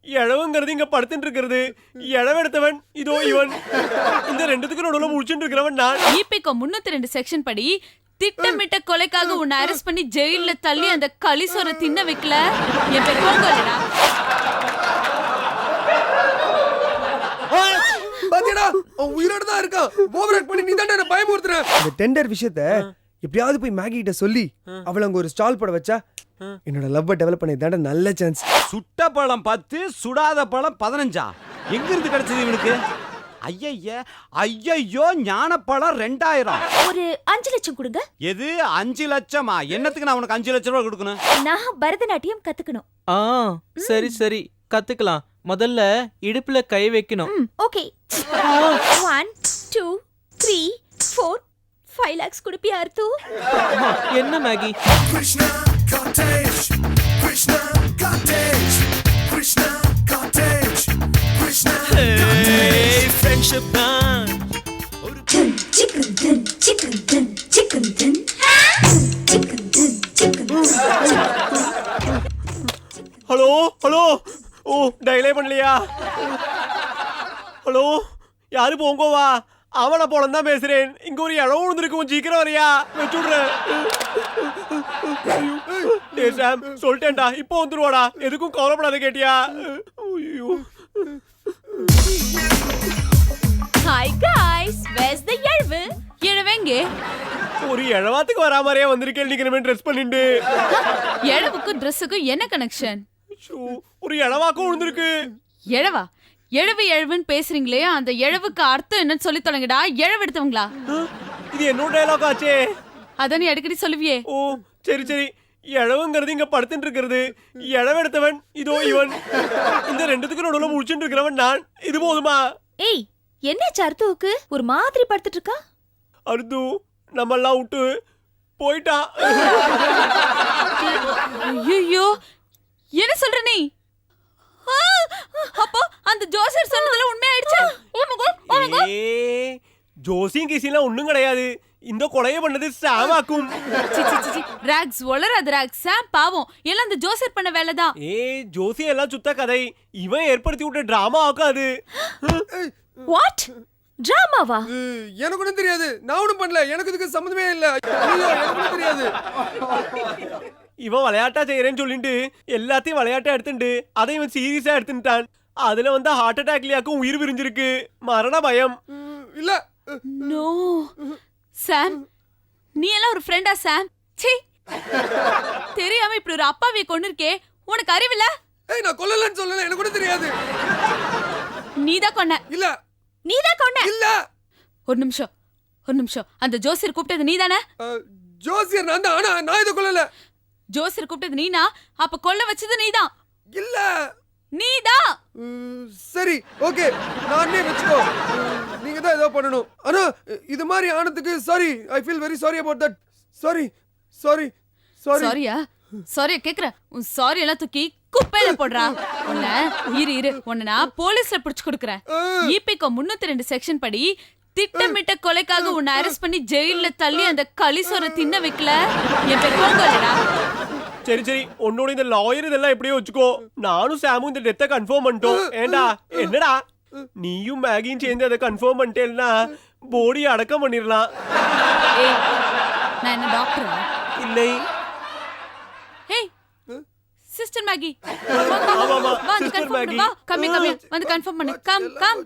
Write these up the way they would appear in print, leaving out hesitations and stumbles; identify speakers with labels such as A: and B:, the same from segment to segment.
A: இழவுங்கிறது இங்க படுத்துட்டு இருக்கிறது, இழவெடுத்தவன் இதோ இவன். இந்த ரெண்டுத்துக்கு நடுவுல முடிச்சுட்டு இருக்கிறவன் நான்.
B: ஈபிகோ 302 செக்ஷன் படி திட்டமிட்ட கொலைக்காக உன்னை அரெஸ்ட் பண்ணி ஜெயில தள்ளி அந்த களிசோரை தின்ன வைக்கல. என் பேர் கோங்கோலடா.
C: பாத்தியாடா, அவன் உயிரோட தான் இருக்கான். ஓவராக்ட் பண்ணி நீ தான் என்ன பயமுறுத்துற. இந்த டெண்டர் விஷயத்த எப்படியாவது போய் மேகி கிட்ட சொல்லி அவளை அங்க ஒரு ஸ்டால் போட வச்சா என்னோட லவ்வ டெவலப் பண்ண நல்ல சான்ஸ்.
D: சுட்ட பழம் 10, சுடாத பழம் 15. எங்க இருந்து கிடைச்சது இவனுக்கு? ஐயோ ஞானப்பழம் 2000.
E: ஒரு 5 லட்சம் கொடுங்க.
D: எது 5 லட்சமா? என்னத்துக்கு நான் உனக்கு 5 லட்சம் ரூபாய் கொடுக்கணும்?
E: நான் பரதநாட்டியம் கத்துக்கணும்.
F: சரி சரி கத்துக்கலாம். முதல்ல இடுப்புல கை வைக்கணும்.
E: ஓகே. 1 2 3 4 5 lakhs கொடுப்பியா அர்த்து?
F: என்ன Maggi?
G: Krishna cottage, Krishna cottage, Krishna cottage, Krishna
A: Hey, friendship தான்.
E: chicken din chicken din chicken din chicken din chicken.
A: Hello hello, ஓ டயலே பண்ணலையா? ஹலோ, யாரு போங்கோவா? அவனை போல தான் பேசுறேன். இங்க ஒரு இடம் விழுந்திருக்கு, சீக்கிரம் வரையா வச்சுடுறேன். சாம் சொல்லிட்டேன்டா, இப்போ வந்துருவாடா, எதுக்கும் கவலைப்படாத கேட்டியா?
B: Hi guys, where's the இழவு? இழவெங்க?
A: ஒரு இழவாத்துக்கு வரா மாதிரியே வந்திருக்கேன். நீங்க ட்ரெஸ் பண்ணிட்டு
B: இழவுக்கும் ட்ரெஸ்ஸுக்கும் என்ன கனெக்ஷன்?
A: ஒரு இழவாக்கும் விழுந்திருக்கு.
B: இழவா? இழவுன்னு பேசுறீங்களே, அந்த இழவுக்கு அர்த்தம் என்னன்னு சொல்லி தொலைங்கடா. இழவு எடுத்தவங்களா?
A: இது என்னோட டயலாக் ஆச்சே.
B: அதான் நீ அடிக்கடி சொல்லுவியே.
A: ஓ சரி சரி. இழவுங்கிறது இங்க படுத்துட்டு இருக்கிறது, இழவெடுத்தவன் இதோ இவன். இந்த ரெண்டுத்துக்கு நடுவுல முடிச்சுட்டு இருக்கிறவன் நான். இது போதுமா?
E: ஏய், என்னாச்சு அர்த்துவுக்கு? ஒரு மாதிரி படுத்துட்டு இருக்கா.
A: அர்த்து நம்ம எல்லாம் விட்டு போயிட்டான்.
B: ஐயோ, என்ன சொல்ற நீ? அப்போ அந்த ஜோசர் சொன்னதெல்லாம் உண்மையாயிடுச்சா?
A: ஜோசியும் கிசிலாம் ஒண்ணும் கிடையாது. இந்த கொலையை பண்ணது சாமாக்கும்.
B: ராக்ஸ் வளராது. ராக்ஸ் சாம் பாவம், எல்லாம் அந்த ஜோசர் பண்ண வேலைதான்.
A: ஜோசி எல்லாம் சுத்த கதை. இவன் ஏற்படுத்தி விட்ட டிராமா ஆக்காது.
E: வாட்? டிராமாவா?
C: எனக்கு ஒண்ணும் தெரியாது. நான் ஒண்ணும் பண்ணல. எனக்கு இதுக்கு சம்பந்தமே இல்ல. எனக்கு தெரியாது.
A: இவன் விளையாட்டா செய்யறேன்னு சொல்லிட்டு எல்லாத்தையும் விளையாட்டா எடுத்துட்டு அதை இவன் சீரியஸா எடுத்துட்டான். அதுல வந்து ஹார்ட் அட்டாக்லயாக்கும் உயிர் விரிஞ்சிருக்கு. மரண பயம்.
C: இல்ல.
B: நோ சாம், நீ எல்லாம் ஒரு ஃப்ரெண்டா சாம்? சீ, தெரியாம இப்படி ஒரு அப்பாவியை கொன்னிருக்கே, உனக்கு அறிவில்ல?
C: ஏய், நான் கொல்லலன்னு சொல்லல. எனக்கு ஒண்ணும் தெரியாது.
B: நீதான் கொன்ன.
C: இல்ல.
E: நீதான் கொன்ன.
C: இல்ல.
B: ஒரு நிமிஷம். அந்த ஜோசியர் கூப்பிட்டது நீதானே?
C: ஜோசியர் நான் தான். ஆனா நான் இத கொல்லல.
B: ஜோசியர் கூப்பிட்டது நீனா? அப்ப கொல்ல வச்சது நீதான்.
C: இல்ல.
B: நீதான்.
C: சரி ஓகே, நானே வெச்சுக்கோ. நீங்க தான் ஏதோ பண்ணணும். ஆனா இது மாதிரி ஆனதுக்கு sorry. I feel very sorry about that. Sorry.
B: சாரியா கேக்குற? உன் சாரி எல்லாம் தூக்கி குப்பையில போடுறா. இரு உன்னை நான் போலீஸ்ல பிடிச்சு கொடுக்கறேன். ஈபிகோ 302 செக்ஷன் படி திட்டமிட்ட கொலைக்காக உன்னை அரெஸ்ட் பண்ணி ஜெயில தள்ளி அந்த களிசோரை தின்ன வைக்கல. என் பேர் கோங்கோலடா.
A: சரி உன்னோட இந்த லாயர் இதெல்லாம் எப்படியோ வச்சுக்கோ. நானும் சாமும் இந்த டெத்தை கன்ஃபார்ம் பண்ணிட்டோம். ஏண்டா என்னடா நீயும் மேகியும் சேர்ந்து அதை கன்ஃபார்ம் பண்ணிட்டேன்னா போடியை அடக்கம் பண்ணிடலாம்.
B: நான் என்ன டாக்டரா?
A: இல்லை.
B: Hey sister Maggi,
A: sister Maggi,
B: வா கம்மி வந்து கன்ஃபார்ம் பண்ணு. கம்.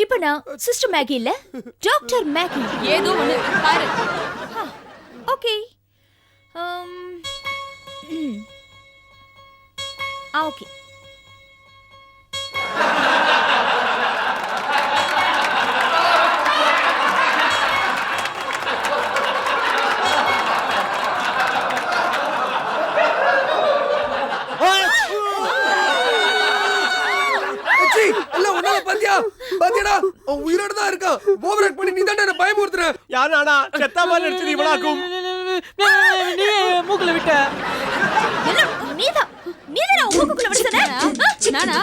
E: இப்போ நான் சிஸ்டர் மேகி இல்ல, டாக்டர் மேகி.
B: ஏதோ ஒண்ணு பாரு.
E: ஓகே. ஓகே.
C: பாத்தியாடா, அவன் உயிரோட தான் இருக்கான். ஓவராக்ட் பண்ணி நீ தான் என்ன பயமுறுத்துற.
A: யார் நானா? செத்தா மாதிரி நடிச்சது இவனாக்கும்.
F: நீ மூக்குல விட்ட.
E: நீதான் மூக்குக்குள்ள விடுறதா?
B: நானா?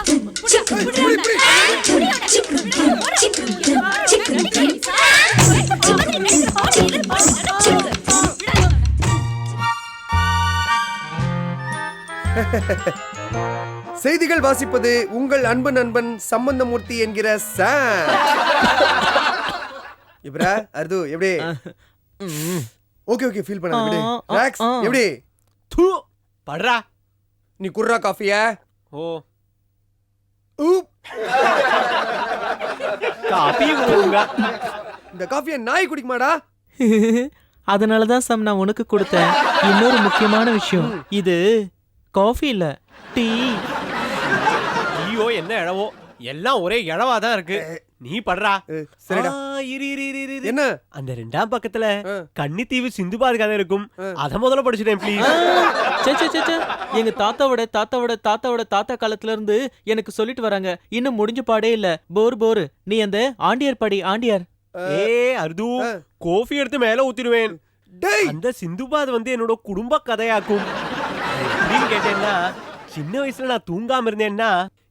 C: செய்திகள் வாசிப்பது உங்கள் அன்பு நண்பன் சம்பந்தமூர்த்தி என்கிற சாம். இப்பரா அர்து எப்படி? ஓகே ஓகே ஃபீல் பண்ணாத விடு. ராக்ஸ் எப்படி?
A: தூ படுறா.
C: நீ குர்ரா காஃபியா?
A: ஓ
C: ஊப்.
A: காப்பி கொடுங்க.
C: இந்த காஃபியை நாய் குடிக்குமாடா?
F: அதனாலதான் சாம் நான் உனக்கு கொடுத்தேன். இன்னொரு முக்கியமான விஷயம், இது காஃபி இல்ல, டீ.
A: ஐயோ என்ன இழவோ, எல்லாம் ஒரே இழவா தான் இருக்கு. நீ படுறா.
C: சரிடா.
A: இரு இரு இரு இரு, இரு.
C: என்ன?
A: அந்த 2ஆம் பக்கத்துல கன்னித்தீவு சிந்துபாத் கதை இருக்கும். அத முதல்ல படிச்சுட்டேன் ப்ளீஸ்.
F: சே சே சே சே. எங்க தாத்தாவோட தாத்தாவோட தாத்தாவோட தாத்தா காலத்துல இருந்து எனக்கு சொல்லிட்டு வராங்க. இன்னும் முடிஞ்ச பாடே இல்ல. போர் போர். நீ அந்த ஆண்டியர் படி, ஆண்டியர்.
A: ஏ அர்து, காஃபி எடுத்து மேல ஊத்திடுவேன்.
C: டேய்
A: அந்த சிந்துபாத் வந்து என்னோட குடும்ப கதையாக்கும். எப்படின்னு கேட்டேன்னா, சின்ன வயசுல நான் தூங்காம இருந்தேன்னா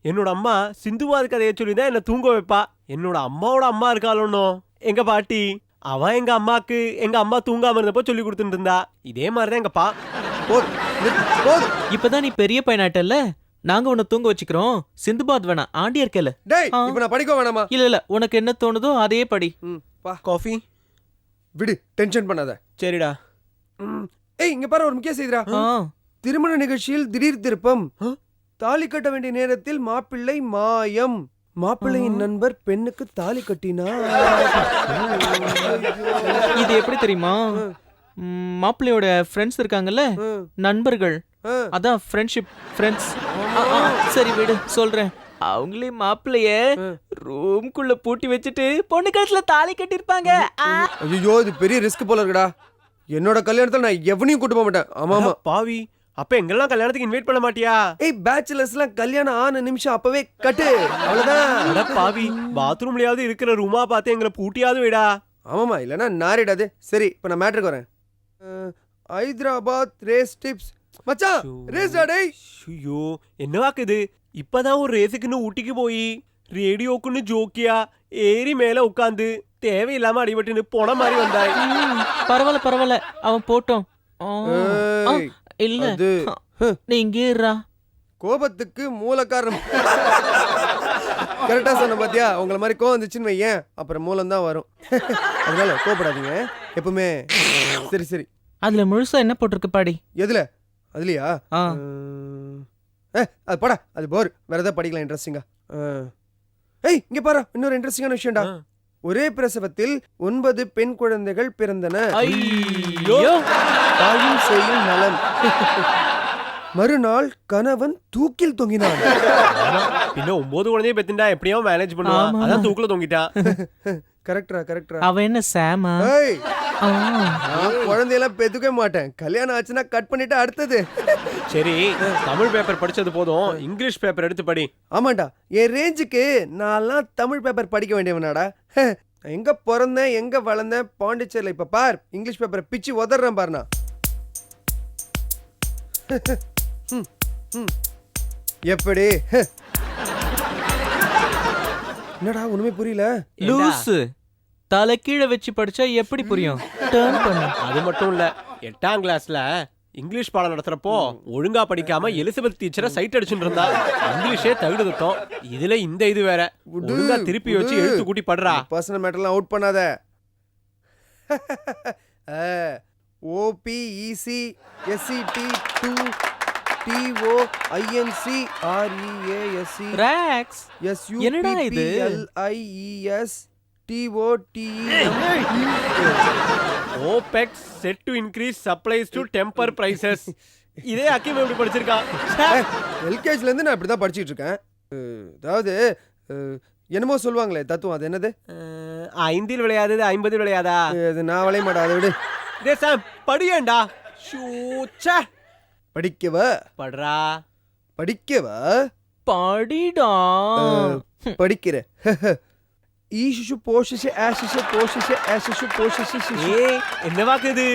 A: என்னோட அம்மா சிந்துபாத் கதையை சொல்லிதான் என்ன தூங்க வைப்பா. என்னோட அம்மாவோட அம்மா இருக்காளோ எங்க பாட்டி, அவ எங்க அம்மாக்கு எங்க அம்மா தூங்காம இருந்தப்போ சொல்லி கொடுத்துட்டு இருந்தா. இதே மாதிரிதான் எங்க பா.
C: போதும் போதும்.
F: இப்பதான் நீ பெரிய பையனாட்டல்ல, நாங்க உன்னை தூங்க வச்சுக்கிறோம். சிந்துபாத் வேணாம், ஆண்டியர் கேளு.
C: டேய் இப்போ நான் படிக்க வேணாமா?
F: இல்ல இல்ல, உனக்கு என்ன தோணுதோ அதே படி.
C: பா
A: காஃபி
C: விடு, டென்ஷன் பண்ணாத.
A: சரிடா.
C: ஏய் இங்க பாரு, ஒரு முக்கிய செய்திடா.
F: ஆ.
C: திருமண நிகழ்ச்சியில் திடீர் திருப்பம். தாலி கட்ட வேண்டிய நேரத்தில் மாப்பிள்ளை மாயம். மாப்பிள்ளையின் நண்பர் பெண்ணுக்கு தாலி கட்டினார்.
F: இது எப்படி தெரியுமா? மாப்பிள்ளையோட ஃப்ரெண்ட்ஸ் இருக்காங்கல்ல, நண்பர்கள், அதான் ஃப்ரெண்ட்ஷிப், ஃப்ரெண்ட்ஸ். சரி விடு, சொல்றேன். அவங்களே மாப்பிள்ளைய ரூம்குள்ள பூட்டி வச்சுட்டு பொண்ணு கழுத்துல தாலி கட்டிருப்பாங்க.
C: ஐயோ இது பெரிய ரிஸ்க் போல இருக்குடா. என்னோட கல்யாணத்துல நான் எவனையும் கூட்டு போக மாட்டேன். ஆமாமா
A: பாவி, அப்ப எங்கெல்லாம் கல்யாணத்துக்கு இன்வைட் பண்ண மாட்டியா?
C: ஏய் பேச்சுலர்ஸ்லாம் கல்யாணம் ஆன நிமிஷம் அப்பவே கட்டு, அவ்வளவுதான்.
A: அட பாவி, பாத்ரூம்லயாவது இருக்கிற ரூமா பார்த்து எங்களை பூட்டியாவது விடா.
C: ஆமாமா, இல்லனா நாரிடாது. சரி இப்ப நான் மேட்டருக்கு வரேன். Hyderabad race tips. மச்சான் ரேஸ் டேய்.
A: ஐயோ என்னவாக்கு இது? இப்பதான் ஒரு ரேஸுக்குன்னு ஊட்டிக்கு போய் ரேடியோக்குன்னு ஜோக்கியா ஏறி மேல உட்காந்து தேவையில்லாம அடிபட்டுன்னு போன மாதிரி வந்தாய்.
F: பரவாயில்ல பரவாயில்ல, அவன் போட்டோம்.
C: ஏய்,
F: இல்ல
C: அது
F: நீ இங்கே இருடா.
C: கோபத்துக்கு மூல காரணம். கரெக்டா சொன்ன பாத்தியா? உங்களை மாதிரி கோவம் வந்துச்சுன்னு வையேன், அப்புறம் மூலம் தான் வரும். அதனால கோபப்படாதீங்க எப்பவுமே. சரி சரி,
F: அதுல முழுசா என்ன போட்டிருக்கு பாடி.
C: எதுல? அதுலயா?
F: ஆ.
C: அது படா, அது போர். வேற ஏதாவது படிக்கலாம் இன்ட்ரெஸ்டிங்கா. ஏய் இங்க பாரு, இன்னொரு இன்ட்ரெஸ்டிங்கான விஷயம்டா. ஒரே பிரசவத்தில் 9 பெண் குழந்தைகள் பிறந்தன.
F: ஐயோ,
C: தாயும் செய்யும் நலம். மறுநாள் கணவன் தூக்கில் தொங்கினான்.
A: பின்ன 9 குழந்தைய பெத்துண்டா எப்படியோ மேனேஜ் பண்ணுவான்.
F: ஆமா.
A: அதான் தூக்குல தொங்கிட்டான்.
C: கரெக்டா கரெக்டா.
F: அவன் என்ன சாமா?
C: ஏய் நான் குழந்தையெல்லாம் பெத்துக்கவே மாட்டேன். கல்யாணம் ஆச்சுன்னா கட் பண்ணிட்டு அடுத்தது.
A: சரி, தமிழ் பேப்பர் படிச்சது போதும், இங்கிலீஷ் பேப்பர் எடுத்து படி.
C: ஆமாண்டா, என் ரேஞ்சுக்கு நான்லாம் தமிழ் பேப்பர் படிக்க வேண்டியவனாடா. எங்க பிறந்தேன் எங்க வளர்ந்தேன் பாண்டிச்சேரியில். இப்ப பார் இங்கிலீஷ் பேப்பரை பிச்சு உதறேன் பாருண்ணா. எப்படி? என்னடா ஒண்ணுமே புரியல.
F: லூசு, தலை கீழே வச்சு படிச்சா எப்படி புரியும்? டர்ன் பண்ணு.
A: அது மட்டும் இல்ல, 8ஆம் கிளாஸ்ல இங்கிலீஷ் பாடம் நடத்துறப்போ ஒழுங்கா படிக்காம எலிசபெத் டீச்சரை சைட் அடிச்சுட்டு இருந்தா. இங்கிலீஷே தகுடுத்தோம், இதுல இந்த இது வேற. ஒழுங்கா திருப்பி வச்சு எழுத்து கூட்டி படுறா.
C: பர்சனல் மேட்டர்லாம் அவுட் பண்ணாத. OPEC SET 2 TOINC REASC
F: rocks, என்னடா இது?
C: SUPPLIES TOTEM.
A: OPEX set to increase supplies to temper prices. இதே அக்கிம் எப்படி படிச்சிருக்கான்?
C: எல்கேஜில இருந்து நான் இப்படிதான் படிச்சிட்டு இருக்கேன். அதாவது என்னமோ சொல்லுவாங்களே தத்துவம், அது என்னது?
A: 5 விளையாதது 50 விளையாதா?
C: அது நான் வளைய மாட்டேன், அதை விடு.
A: டே சாம் படியேண்டா. ஷூச்சா
C: படிக்கவ
A: படுறா.
C: படிக்கவ
F: படிடா.
C: படிக்கிற. ஈஷு போஷிஷ ஆஷிஷ போஷிஷ ஆஷிஷ போஷிஷ.
A: ஏய் என்னவாக்கு இது?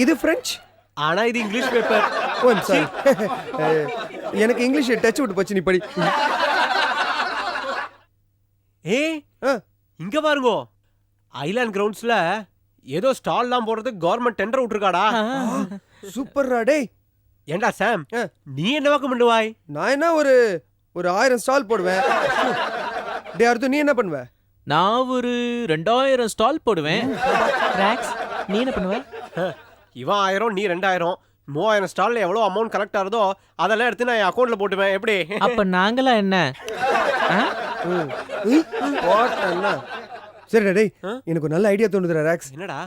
C: இது பிரெஞ்சு,
A: ஆனா இது இங்கிலீஷ் பேப்பர்.
C: ஓ சாரி. எனக்கு இங்கிலீஷ் டச் விட்டு போச்சு, நீ படி.
A: ஏய் இங்க பாருங்க, ஐலாண்ட் கிரவுண்ட்ஸ்ல ஏதோ ஸ்டால்லாம் போடுறதுக்கு கவர்மெண்ட் டெண்டர் விட்டுருக்காடா.
C: சூப்பர்ரா டேய்.
A: ஏண்டா சாம், நீ என்னவாக்கு பண்ணுவாய்?
C: நான் என்ன ஒரு ஒரு 1000 ஸ்டால் போடுவேன். டே அர்ஜுன், நீ என்ன பண்ணுவ?
F: நான் ஒரு 2000 ஸ்டால் போடுவேன். ராக்ஸ், நீ என்ன பண்ணுவ?
A: இவன் 1000 நீ 2000 3000 ஸ்டால்ல எவ்வளவு அமௌண்ட் கலெக்ட் ஆகுதோ அதெல்லாம் எடுத்து நான் என் அக்கௌண்ட்ல போட்டுவேன். எப்படி?
F: அப்ப நாங்களா என்ன?
C: போட்டேன்னா சரிடா. டேய் எனக்கு ஒரு நல்ல ஐடியா தோணுதுடா ராக்ஸ்.
A: என்னடா?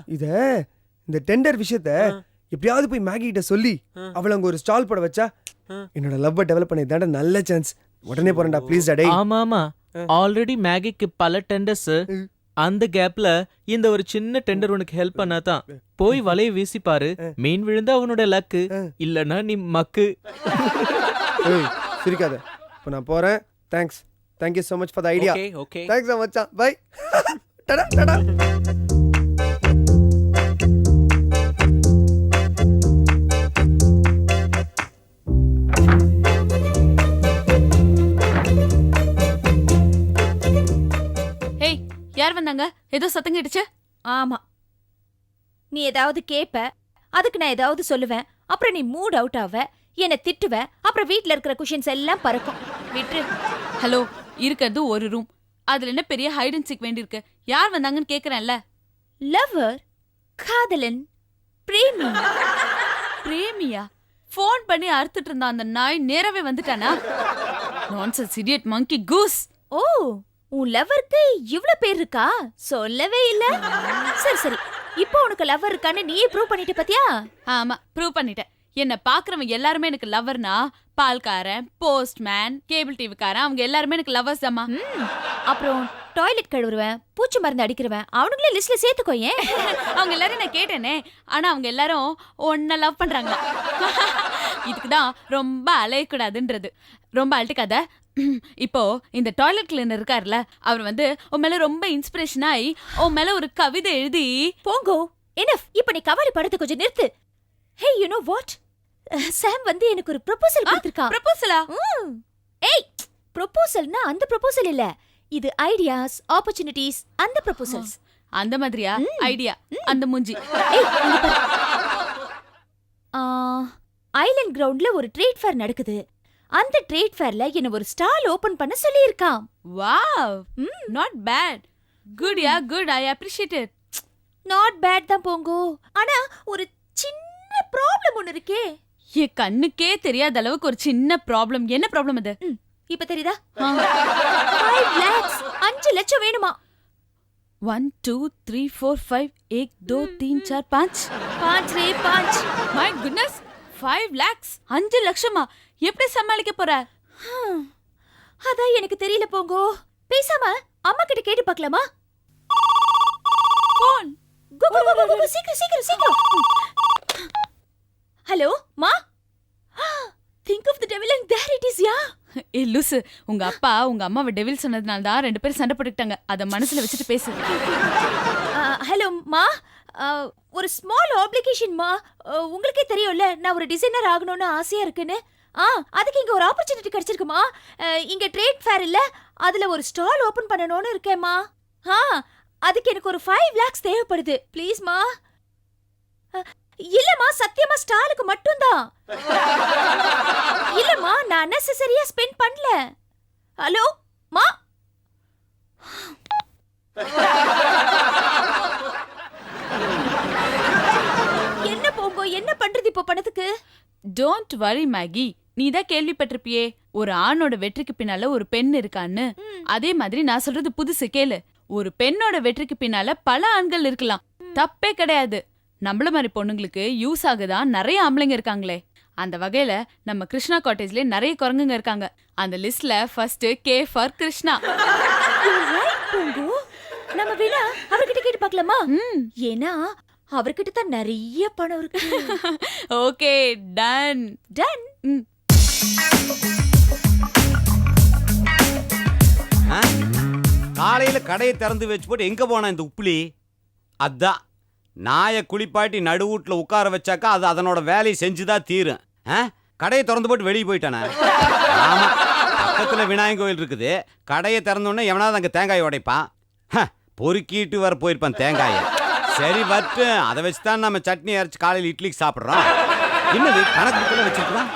C: இந்த டெண்டர் விஷயத்த எப்படியாவது போய் மேகி கிட்ட சொல்லி அவள அங்க ஒரு ஸ்டால் போட வச்சா என்னோட லவ்வ டெவலப் பண்ணி தாண்ட நல்ல சான்ஸ். உடனே போறேன்டா ப்ளீஸ் டா. டேய்
F: ஆமா ஆமா, ஆல்ரெடி மேகிக்கு பல டெண்டர்ஸ். அந்த கேப்ல இந்த ஒரு சின்ன டெண்டர் உனக்கு ஹெல்ப் பண்ணாதான். போய் வலைய வீசி பாரு, மீன் விழுந்தா அவனோட லக்கு, இல்லனா நீ மக்கு.
C: ஏய் சிரிக்காத. இப்போ நான் போறேன். Thanks. Thank you so much for the idea.
A: Okay, okay.
C: Thanks so much. Bye. Tada tada.
B: ஏய், யார் வந்தாங்க? ஏதோ சத்தம் கேட்டுச்சு.
E: ஆமா, நீ ஏதாவது கேப்ப, அதுக்கு நான் ஏதாவது சொல்லுவேன், அப்புறம் நீ மூட் அவுட் ஆவ, என்ன திட்டுவ, அப்புறம் வீட்ல இருக்கிற குஷன்ஸ் எல்லாம் பறக்கும். விட்டு.
B: ஹலோ, இருக்கிறது ஒரு ரூம், அதுல என்ன பெரிய ஹைட் அண்ட் சீக் வேண்டியிருக்கு? யார் வந்தாங்கன்னு கேக்குறேன்ல.
E: லவர், காதலன், பிரேமி.
B: பிரேமியா? ஃபோன் பண்ணி அறுத்துட்டு இருந்தா அந்த நாய் நேரவே வந்துட்டானா? நான்சென்ஸ் இடியட் மங்கி கூஸ்.
E: ஓ, உன் லவருக்கு இவ்ளோ பேர் இருக்கா? சொல்லவே இல்ல. சரி சரி, இப்போ உனக்கு லவர் இருக்கான்னு நீயே ப்ரூவ் பண்ணிட்ட பாத்தியா?
B: ஆமா, ப்ரூவ் பண்ணிட்டேன். என்ன பாக்குறவங்க எல்லாருமே எனக்கு லவர்னா, பால்காரன், போஸ்ட்மேன், கேபிள் டிவிக்காரன், அவங்க எல்லாருமே எனக்கு லவர்ஸ் தாமா.
E: அப்புறம் டாய்லெட் கழுவுறவன், பூச்சி மருந்து அடிக்கிறவன், அவனுங்களே லிஸ்ட்ல சேர்த்துக்கோ. ஏன்?
B: அவங்க எல்லாரும் நான் கேட்டேனே, ஆனா அவங்க எல்லாரும் ஒன்ன லவ் பண்றாங்க. இதுக்குதான் ரொம்ப அலையக்கூடாதுன்றது. ரொம்ப அழட்டுக்காத. இப்போ இந்த டாய்லெட் கிளீனர் இருக்காருல்ல, அவர் வந்து உன் மேல ரொம்ப இன்ஸ்பிரேஷன் ஆகி உன் மேல ஒரு கவிதை எழுதி.
E: போங்கோ, எனஃப். இப்ப நீ கவாலி படத்தை கொஞ்சம் நிறுத்து. ஹே, யூ நோ வாட்? சாம் வந்து எனக்கு ஒரு ப்ரொபோசல் கொடுத்திருக்கான்.
B: ப்ரொபோசலா?
E: ஏய், ப்ரொபோசல்னா அந்த ப்ரொபோசல் இல்ல, இது ஐடியாஸ், ஆப்பர்ச்சுனிட்டிஸ், அந்த ப்ரொபோசல்ஸ்.
B: அந்த மாதிரியா? ஐடியா அந்த மூஞ்சி.
E: ஏய், இங்க பாரு. ஐலண்ட் கிரவுண்ட்ல ஒரு ட்ரேட் ஃபேர் நடக்குது. அந்த ட்ரேட் ஃபேர்ல என்ன ஒரு ஸ்டால் ஓபன் பண்ண சொல்லியிருக்கான்.
B: Wow, not bad. Good yeah, good. I appreciate it.
E: Not bad தான் போங்கோ. ஆனா ஒரு சின்ன ப்ராப்ளம் ஒன்னு இருக்கே.
B: என் கண்ணுக்கே தெரியாத அளவுக்கு ஒரு சின்ன ப்ராப்ளம். என்ன ப்ராப்ளம் அது?
E: இப்ப தெரியுதா? 5 lakhs, 5 லட்சம் வேணுமா?
B: 1 2 3 4 5 1 2 3 4 5
E: 5 ரே 5.
B: மை குட்னஸ், 5 lakhs, 5 லட்சமா? எப்படி சமாளிக்க போற?
E: அதான் எனக்கு தெரியல போங்கோ. பேசாம அம்மா கிட்ட கேட்டு பார்க்கலாமா?
B: போன்.
E: கோ கோ கோ கோ, சீக்கிரம் சீக்கிரம் சீக்கிரம். ஹலோ மா. Think of the devil and there it is, யா.
B: ஏ லூசு, உங்க அப்பா உங்க அம்மாவை டெவில் சொன்னதுனால தான் 2 பேரும் சண்டை போட்டுக்கிட்டாங்க. அத மனசுல வச்சுட்டு பேசு.
E: ஹலோ மா, ஒரு ஸ்மால் ஆப்ளிகேஷன் மா. உங்களுக்கே தெரியும்ல, நான் ஒரு டிசைனர் ஆகணும்னு ஆசையா இருக்குன்னு. அதுக்கு இங்க ஒரு ஆப்பர்ச்சுனிட்டி கிடைச்சிருக்குமா. இங்க ட்ரேட் ஃபேர் இல்ல, அதுல ஒரு ஸ்டால் ஓபன் பண்ணணும்னு இருக்கேம்மா. அதுக்கு எனக்கு ஒரு 5 lakhs தேவைப்படுது. ப்ளீஸ் மா. இல்லம்மா, சத்தியமா ஸ்டாலுக்கு மட்டும்தான். இல்லம்மா, நான் அன்னெசரியா ஸ்பெண்ட் பண்ணல. ஹலோ மா. என்ன போங்கோ, என்ன பண்றது இப்போ பணத்துக்கு?
B: டோன்ட் வரி மேகி, நீ தான் கேள்விப்பட்டிருப்பியே, ஒரு ஆணோட வெற்றிக்கு பின்னால ஒரு பெண் இருக்கான்னு. அதே மாதிரி நான் சொல்றது புதுசு கேளு. ஒரு பெண்ணோட வெற்றிக்கு பின்னால பல ஆண்கள் இருக்கலாம், தப்பே கிடையாது. நம்மள மாதிரி பொண்ணுங்களுக்கு யூஸ் ஆகுதான் நிறைய ஆம்பளைங்க இருக்காங்களே. அந்த வகையில நம்ம கிருஷ்ணா காட்டேஜ்ல நிறைய குரங்குங்க இருக்காங்க. அந்த லிஸ்ட்ல ஃபர்ஸ்ட் கே ஃபார் கிருஷ்ணா.
E: நம்ம வேணா அவர்கிட்ட கேட்டு பார்க்கலாமா? ஏன்னா அவர்கிட்ட தான் நிறைய பணம் இருக்கு.
B: Okay, done
E: done.
D: காலையில கடையை திறந்து வச்சு போட்டு எங்க போனா இந்த உப்புலி? அதான் நாயை குளிப்பாட்டி நடுவூட்டில் உட்கார வச்சாக்கா அது அதனோட வேலையை செஞ்சுதான் தீரும். கடையை திறந்து போட்டு வெளியே போயிட்டானே. ஆமா, பக்கத்தில் விநாயகர் கோயில் இருக்குது. கடையை திறந்தோடனே எவனாவது அங்கே தேங்காய் உடைப்பான். பொறுக்கிட்டு வர போயிருப்பான் தேங்காயை. சரி வட்டு, அதை வச்சு தான் நம்ம சட்னி அரைச்சி காலையில் இட்லிக்கு சாப்பிட்றோம். என்னது கணக்கு புக்கெல்லாம் வச்சிருக்கான்?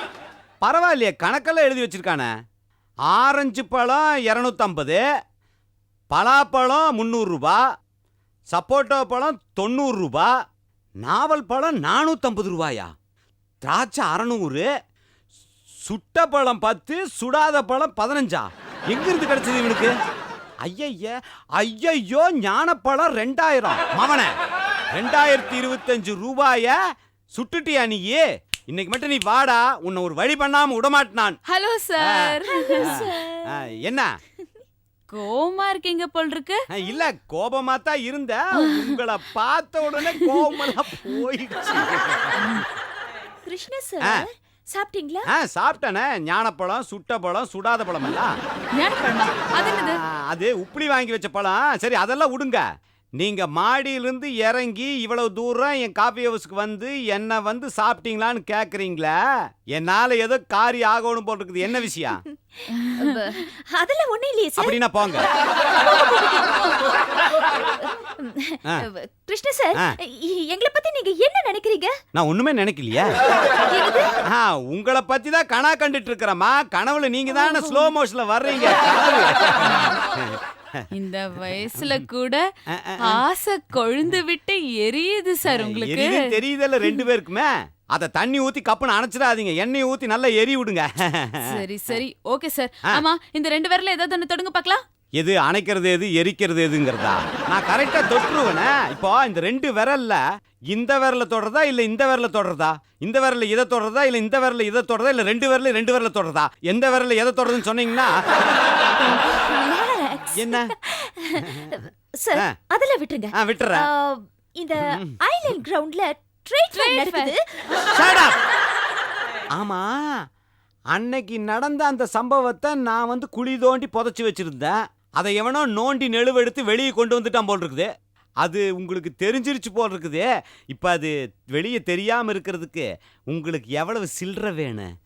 D: பரவாயில்லையே, கணக்கெல்லாம் எழுதி வச்சிருக்கானே. ஆரஞ்சு பழம் 250, பலாப்பழம் 300 ரூபா, சப்போட்டா பழம் 90 ரூபா, நாவல் பழம் 450 ரூபாயா, திராட்சை 600, சுட்ட பழம் 10, சுடாத பழம் 15. எங்கிருந்து கிடைச்சது இவனுக்கு? ஐயையோ ஞானப்பழம் 2000. மவன 2025 ரூபாய சுட்டுட்டியா நீ? இன்னைக்கு மட்டும் நீ வாடா, உன்னை ஒரு வழி பண்ணாம விடமாட்டான்.
B: Hello sir.
D: என்ன
B: கோமா இருக்கீங்க போல் இருக்கு.
D: இல்ல கோபமா தான் இருந்த, உங்களை பார்த்த உடனே கோபமெல்லாம் போயிடுச்சு.
E: கிருஷ்ண சார் சாப்பிட்டீங்களா?
D: சாப்பிட்டேனே. ஞானப்பழம், சுட்ட பழம், சுடாத பழம் எல்லாம்.
B: ஞானப்பழமா? அது என்னது?
D: அது உப்புளி வாங்கி வச்ச பழம். சரி அதெல்லாம் விடுங்க. நீங்க மாடியிலிருந்து இறங்கி இவ்வளவு தூரம் என் காஃபி ஹவுஸ்க்கு வந்து என்ன வந்து சாப்பிட்டீங்களான்னு கேக்குறீங்களா? என்னால ஏதோ காரி ஆகணும் போல் இருக்குது. என்ன விஷயம்?
E: அதெல்லாம் ஒண்ணும் இல்லையே சார்.
D: அப்படின்னா போங்க.
E: கிருஷ்ண சார், எங்களை பத்தி நீங்க என்ன நினைக்கிறீங்க?
D: நான் ஒண்ணுமே நினைக்கலையா? உங்களை பத்தி தான் கனா கண்டுட்டு இருக்கிறமா. கனவுல நீங்க தானே ஸ்லோ மோஷன்ல வர்றீங்க.
B: இந்த வயசுல கூட ஆசை கொழுந்து விட்டு எரியுது சார் உங்களுக்கு.
D: தெரியுதல்ல ரெண்டு பேருக்குமே. அத தண்ணி ஊத்தி கப்புன்னு அணைச்சிடாதீங்க, எண்ணெய் ஊத்தி நல்லா எரி விடுங்க.
B: சரி ஓகே சார். ஆமா, இந்த 2 விரல்ல ஏதாவது ஒண்ணு தொடுங்க பார்க்கலாம்.
D: எது அணைக்கிறது எது எரிக்கிறது எதுங்கிறதா? நான் கரெக்டா தொட்டுருவேனே. இப்போ இந்த 2 விரல்ல இந்த விரல தொடறதா இல்ல இந்த விரல தொடறதா? இந்த விரல்ல இதை தொடறதா இல்ல இந்த விரல்ல இதை தொடறதா இல்ல 2 விரல்ல தொடறதா? எந்த விரல்ல எதை தொடறதுன்னு சொன்னீங்கன்னா என்ன
E: சார் அதெல்லாம் விட்டுருங்க.
D: விட்டுறேன்.
E: இந்த ஐலண்ட் கிரவுண்ட்ல ட்ரேட் நடக்குது.
D: Shut up. ஆமா, அன்னைக்கு நடந்த அந்த சம்பவத்தை நான் வந்து குழி தோண்டி புதைச்சி வச்சிருந்தேன். அதை எவனோ நோண்டி நெழுவெடுத்து வெளியே கொண்டு வந்துட்டான் போல் இருக்குது. அது உங்களுக்கு தெரிஞ்சிருச்சு போல் இருக்குது. இப்ப அது வெளியே தெரியாம இருக்கிறதுக்கு உங்களுக்கு எவ்வளவு சில்லறை வேணும்?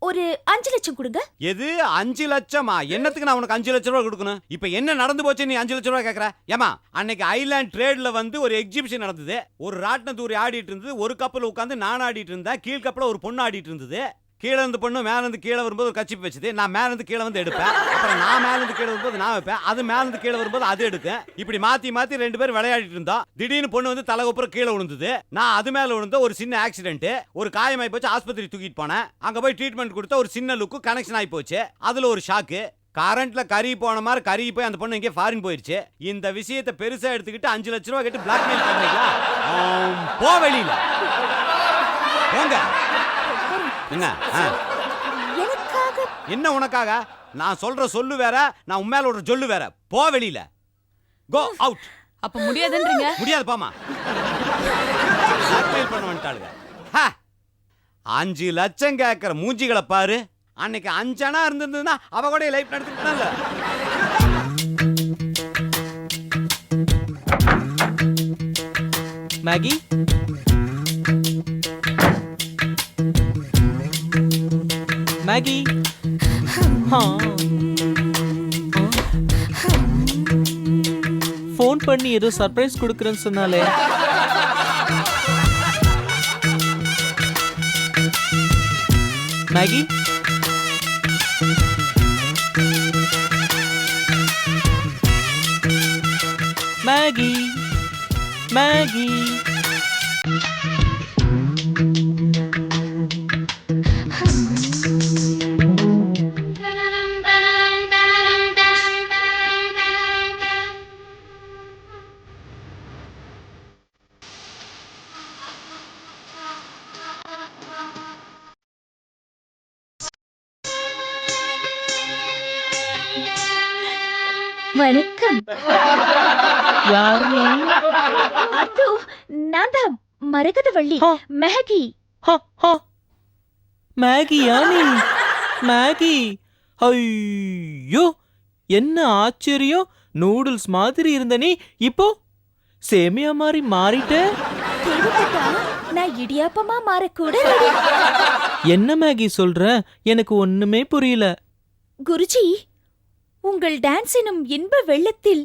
E: ஒரு 5 லட்சம் கொடுங்க.
D: எது 5 லட்சமா? என்னத்துக்கு நான் உனக்கு 5 லட்சம் ரூபாய் கொடுக்கணும்? இப்ப என்ன நடந்து போச்சு நீ 5 லட்சம் ரூபாய் கேக்குற? ஏமா, அன்னைக்கு ஐலாண்ட் ட்ரேட்ல வந்து ஒரு எக்ஸிபிஷன் நடந்தது. ஒரு ராட்டின தூரி ஆடிட்டு இருந்தது. ஒரு கப்பல் உட்காந்து நான் ஆடிட்டு இருந்தேன். கீழ் கப்பல ஒரு பொண்ணு ஆடிட்டு இருந்தது. கீழே இருந்து பொண்ணு மேல இருந்து கீழே வரும்போது ஒரு கச்சிப்பு வச்சது. நான் மேல இருந்து கீழே வந்து எடுப்பேன். அப்புறம் நான் மேல இருந்து கீழே வரும்போது நான் வைப்பேன். அது மேல இருந்து கீழே வரும்போது அது எடுக்கும். இப்படி மாத்தி 2 பேரும் விளையாடிட்டு இருந்தோம். திடீர்னு பொண்ணு வந்து தலைகப்புறம் கீழே விழுந்தது. நான் அது மேல விழுந்த ஒரு சின்ன ஆக்சிடென்ட். ஒரு காயமாயி போச்சு. ஆஸ்பத்திரி தூக்கிட்டு போனேன். அங்க போய் ட்ரீட்மெண்ட் கொடுத்த ஒரு சின்ன லுக்கு கனெக்ஷன் ஆகி போச்சு. அதுல ஒரு ஷாக்கு. கரண்ட்ல கறி போன மாதிரி கறி போய் அந்த பொண்ணு எங்கே ஃபாரின் போயிருச்சு. இந்த விஷயத்தை பெருசா எடுத்துக்கிட்டு 5 லட்சம் ரூபாய் கேட்டு பிளாக்மெயில் பண்றீங்களா? போ வெளியில போங்க. என்ன என்ன உனக்காக? நான் சொல்ற சொல்லு வேற, நான் உண்மையில ஒரு சொல்லு வேற. போ வெளியில. Go out.
B: அப்ப முடியாதுன்றீங்க?
D: முடியாது, பாமா. பிளாக்மெயில் பண்ண வந்துட்டாளுங்க. 5 லட்சம் கேட்கிற மூஞ்சிகளை பாரு. அன்னைக்கு 5 அணா இருந்திருந்ததுன்னா அவ கூட லைஃப் நடத்திட்டால.
F: Maggie, Maggie. ஃபோன் பண்ணி ஏதோ சர்ப்ரைஸ் கொடுக்குறேன்னு சொன்னாலே. Maggie, Maggie, Maggie.
E: வணக்கம்.
F: யார் நீ?
E: அது நான் தான் மரகதவள்ளி. மேகி.
F: மேகியா நீ? மேகி. ஐயோ, என்ன ஆச்சரியம். நூடுல்ஸ் மாதிரி இருந்த நீ இப்போ சேமியா மாதிரி மாறிட்ட.
E: தேவைப்பட்டா நான் இடியாப்பமா மாறக்கூட.
F: என்ன மேகி சொல்ற? எனக்கு ஒண்ணுமே புரியல.
E: குருஜி, உங்கள் டான்ஸ் எனும் இன்ப வெள்ளத்தில்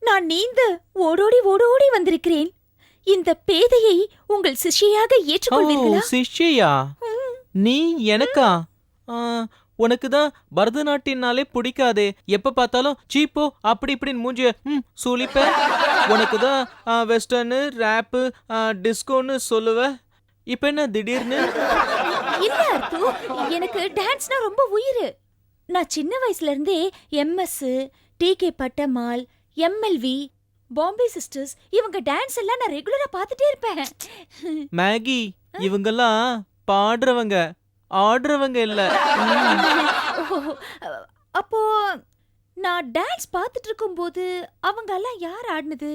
E: நான் நீந்த ஓடோடி வந்திருக்கிறேன். இந்த பேதையை உங்கள் சிஷ்யாக ஏற்றுக்கொள்வீர்களா?
F: சிஷ்யா? நீ எனக்கா? உனக்கு தான் பரதநாட்டியம்னாலே பிடிக்காதே. எப்ப பார்த்தாலும் சீப்போ அப்படி இப்படின்னு மூஞ்சிய சூழிப்ப. உனக்கு தான் வெஸ்டர்னு ரேப்பு டிஸ்கோன்னு சொல்லுவ. இப்ப என்ன திடீர்னு?
E: இல்ல அர்த்து, எனக்கு டான்ஸ்னா ரொம்ப உயிர். நான் சின்ன வயசுல இருந்தே எம்எஸ், டிகே பட்டம்மாள், எம்எல்வி, பாம்பே சிஸ்டர்ஸ் இவங்க டான்ஸ் எல்லாம் நான் ரெகுலரா பார்த்துட்டே இருப்பேன்.
F: மேகி, இவங்கெல்லாம் பாடுறவங்க, ஆடுறவங்க இல்ல.
E: ஓ, அப்போ நான் டான்ஸ் பார்த்துட்டு இருக்கும்போது அவங்க எல்லாம் யார் ஆடினது?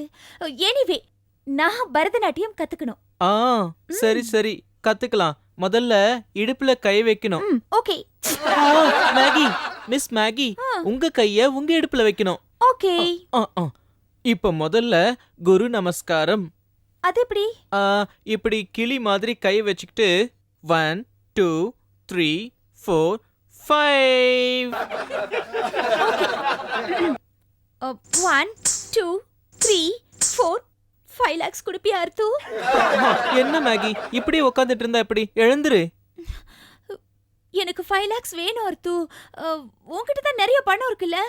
E: எனிவே, நான் பரதநாட்டியம் கத்துக்கணும்.
F: சரி சரி, கத்துக்கலாம். முதல்ல இடுப்புல கை வைக்கணும்.
E: ஓகே
F: மேகி, மிஸ் மேகி, உங்க கைய உங்க இடுப்புல வைக்கணும்.
E: ஓகே.
F: இப்ப முதல்ல குரு நமஸ்காரம்.
E: அது எப்படி?
F: இப்படி கிளி மாதிரி கை வச்சுக்கிட்டு 1 2 3 4 5.
E: 1 2 3 4 5 lakhs குடுப்பியா அர்த்து?
F: என்ன மேகி இப்படி உட்காந்துட்டு இருந்தா எப்படி? எழுந்துரு.
E: எனக்கு 5 lakhs வேணும் அர்த்து. உன்கிட்ட தான் நிறைய பணம் இருக்குல்ல?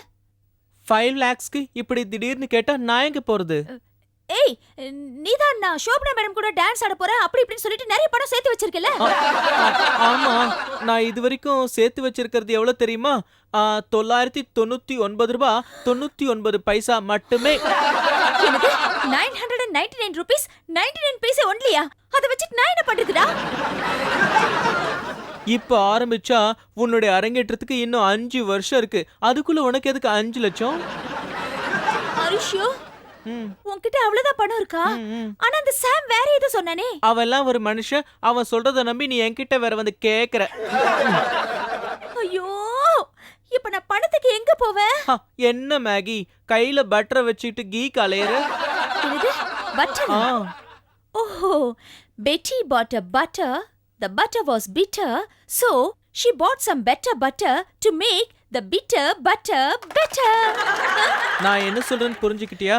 F: 5 lakhsக்கு இப்படி திடீர்னு கேட்டா நான் எங்க போறது?
E: ஏய், நீதான் நான் சோபனா மேடம் கூட டான்ஸ் ஆட போறேன் அப்படி இப்படின்னு சொல்லிட்டு நிறைய பணம் சேர்த்து வச்சிருக்கல?
F: ஆமா, நான் இது வரைக்கும் சேர்த்து வச்சிருக்கிறது எவ்வளவு தெரியுமா? 999 ரூபாய் 99 பைசா மட்டுமே.
E: எனக்கு 999 rupees 99 பைசா ஒன்லியா? அத வச்சிட்டு நான் என்ன பண்றதுடா?
F: இப்ப ஆரம்பிச்சா உன்னுடைய அரங்கேற்றத்துக்கு இன்னும் 5 வருஷம் இருக்கு. அதுக்குள்ள உனக்கு எதுக்கு 5 லட்சம்?
E: அரிஷு, உன்கிட்ட அவ்வளவுதான் பணம் இருக்கா? ஆனா அந்த சாம் வேற ஏதோ சொன்னானே.
F: அவெல்லாம் ஒரு மனுஷன். அவன் சொல்றத நம்பி நீ என்கிட்ட வேற வந்து கேக்குற.
E: ஐயோ, இப்ப நான் பணத்துக்கு எங்க போவேன்?
F: என்ன மேகி, கையில பட்டரை வச்சுட்டு கீ கலையற?
E: என்னது பட்டர்? ஓஹோ, Betty bought a butter. The butter was bitter, so she bought some better butter to make the bitter butter better.
F: நான் என்ன சொல்றேன்னு புரிஞ்சுக்கிட்டியா?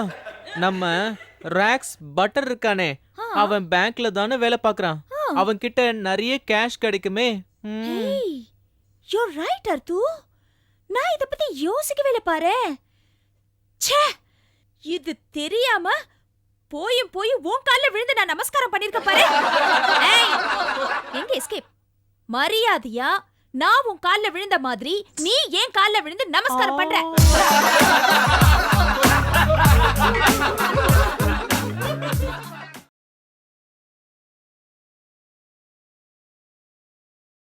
F: நம்ம ராக்ஸ் பட்டர் இருக்கானே, அவன் பேங்க்ல தானே வேலை பார்க்கறான். அவன் கிட்ட நிறைய கேஷ் கிடைக்குமே.
E: Hey, you're right அர்த்து. நான் இத பத்தி யோசிக்கவே இல்ல பாரு. ச்சே, இது தெரியாம போய் உன் கால்ல விழுந்து நான் நமஸ்காரம் பண்ணிருக்க பாரு. ஏய், எங்க எஸ்கேப்? மரியாதையா நான் உன் கால்ல விழுந்த மாதிரி நீ ஏன் கால்ல விழுந்து நமஸ்காரம் பண்ற?